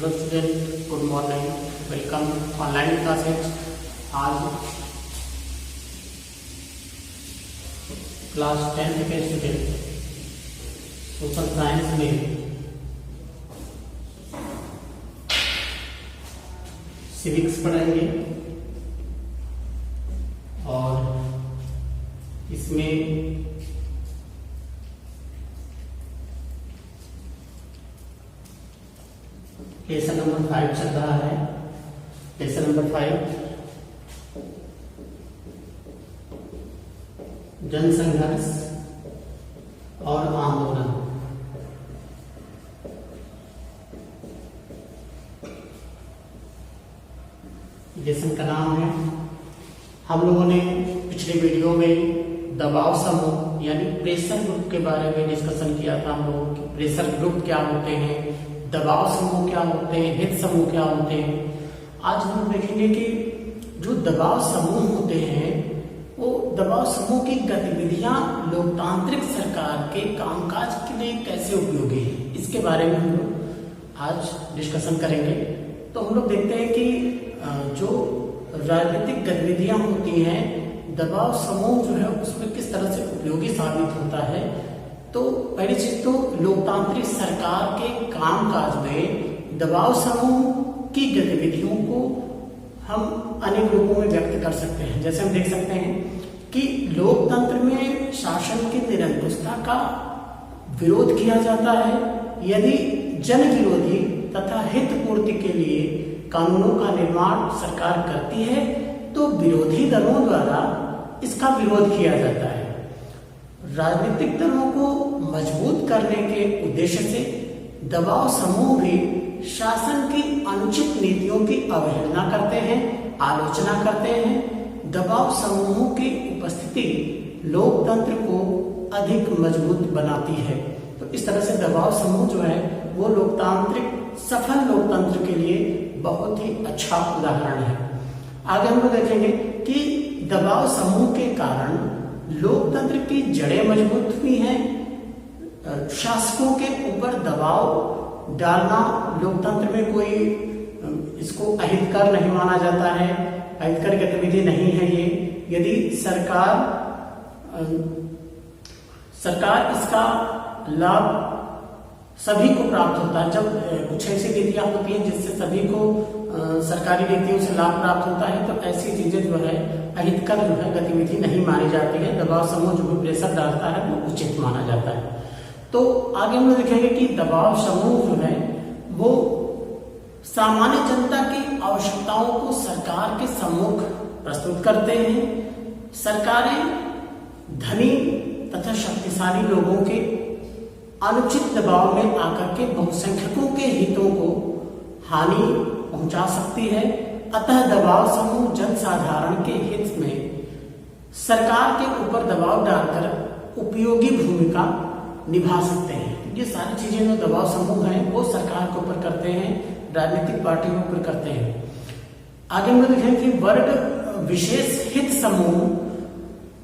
Hello student, good morning, welcome online classes. आज class 10th के student social science में civics पढ़ेंगे और इसमें लेसन नंबर 5 चल रहा है। लेसन नंबर 5 जनसंघर्ष और आंदोलन। लेसन का नाम है, हम लोगों ने पिछले वीडियो में दबाव समूह यानी प्रेशर ग्रुप के बारे में डिस्कशन किया था। हम लोगों की प्रेशर ग्रुप क्या होते हैं, दबाव समूह क्या होते हैं, हित समूह क्या होते हैं। आज हम देखेंगे कि जो दबाव समूह होते हैं वो दबाव समूह की गतिविधियां लोकतांत्रिक सरकार के कामकाज के लिए कैसे उपयोगी है, इसके बारे में हम लोग आज डिस्कशन करेंगे। तो हम लोग देखते हैं कि जो राजनीतिक गतिविधियां होती हैं, दबाव समूह जो है उसमें किस तरह से उपयोगी साबित होता है। तो पहली चीज तो लोकतांत्रिक सरकार के कामकाज में दबाव समूह की गतिविधियों को हम अनेक रूपों में व्यक्त कर सकते हैं। जैसे हम देख सकते हैं कि लोकतंत्र में शासन की निरंकुशता का विरोध किया जाता है यदि जन विरोधी तथा हित पूर्ति के लिए कानूनों का निर्माण सरकार करती है तो विरोधी दलों द्वारा इसका विरोध किया जाता है। राजनीतिक दलों को मजबूत करने के उद्देश्य से दबाव समूह भी शासन की अनुचित नीतियों की अवहेलना करते हैं, आलोचना करते हैं। दबाव समूहों की उपस्थिति लोकतंत्र को अधिक मजबूत बनाती है। तो इस तरह से दबाव समूह जो है वो लोकतांत्रिक सफल लोकतंत्र के लिए बहुत ही अच्छा उदाहरण है। आगे हम लोग देखेंगे कि दबाव समूह के कारण लोकतंत्र की जड़ें मजबूत हुई हैं। शासकों के ऊपर दबाव डालना लोकतंत्र में कोई इसको अहितकर नहीं माना जाता है, अहितकर गतिविधि नहीं है ये। यदि सरकार इसका लाभ सभी को प्राप्त होता है, जब कुछ ऐसी नीतियां होती हैं जिससे सभी को सरकारी नीतियों से लाभ प्राप्त होता है तो ऐसी चीजें जो है अहितकर जो है गतिविधि नहीं मानी जाती है। दबाव समूह जो भी प्रेशर डालता है वो उचित माना जाता है। तो आगे हम लोग देखेंगे कि दबाव समूह जो है वो सामान्य जनता की आवश्यकताओं को सरकार के सम्मुख प्रस्तुत करते हैं। सरकारें धनी तथा शक्तिशाली लोगों के अनुचित दबाव में आकर के बहुसंख्यकों के हितों को हानि पहुंचा सकती है। अतः दबाव समूह जनसाधारण के हित में सरकार के ऊपर दबाव डालकर उपयोगी भूमिका निभा सकते हैं। ये सारी चीजें जो दबाव समूह हैं वो सरकार के ऊपर करते हैं, राजनीतिक पार्टियों के ऊपर करते हैं। आगे हम देखें कि वर्ग विशेष हित समूह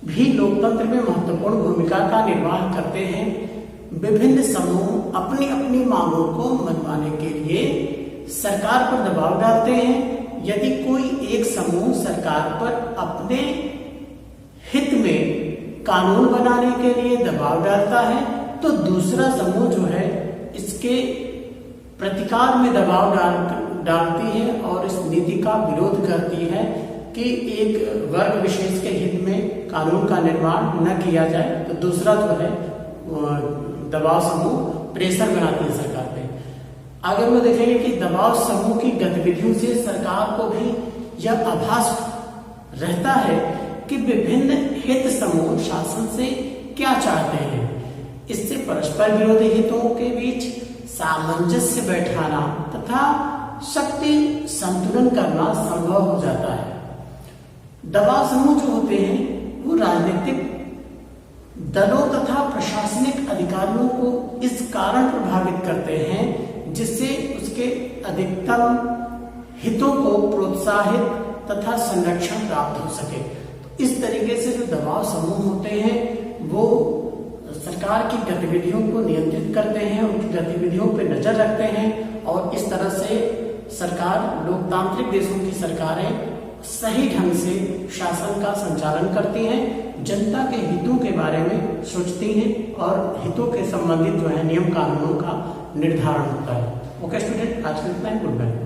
भी लोकतंत्र में महत्वपूर्ण भूमिका का निर्वाह करते हैं। विभिन्न समूह अपनी अपनी मांगों को मनवाने के लिए सरकार पर दबाव डालते हैं। यदि कोई एक समूह सरकार पर अपने हित में कानून बनाने के लिए दबाव डालता है तो दूसरा समूह जो है इसके प्रतिकार में दबाव डालती है और इस नीति का विरोध करती है कि एक वर्ग विशेष के हित में कानून का निर्माण न किया जाए। तो दूसरा जो है दबाव समूह प्रेशर बनाती है सरकार पे। आगे हम देखेंगे कि दबाव समूह की गतिविधियों से सरकार को भी यह आभास रहता है कि विभिन्न हित समूह शासन से क्या चाहते हैं। इससे परस्पर विरोधी हितों के बीच सामंजस्य बैठाना तथा शक्ति संतुलन करना संभव हो जाता है। दबाव समूह जो होते हैं वो राजनीतिक दलों तथा प्रशासनिक अधिकारियों को इस कारण प्रभावित करते हैं जिससे उसके अधिकतम हितों को प्रोत्साहित तथा संरक्षण प्राप्त हो सके। तो इस तरीके से जो दबाव समूह होते हैं वो सरकार की गतिविधियों को नियंत्रित करते हैं, उनकी गतिविधियों पर नजर रखते हैं और इस तरह से सरकार लोकतांत्रिक देशों की सरकारें सही ढंग से शासन का संचालन करती हैं, जनता के हितों के बारे में सोचती हैं और हितों के संबंधित जो है नियम कानूनों का निर्धारण होता है। ओके स्टूडेंट, आज के इतना ही, गुड बाय।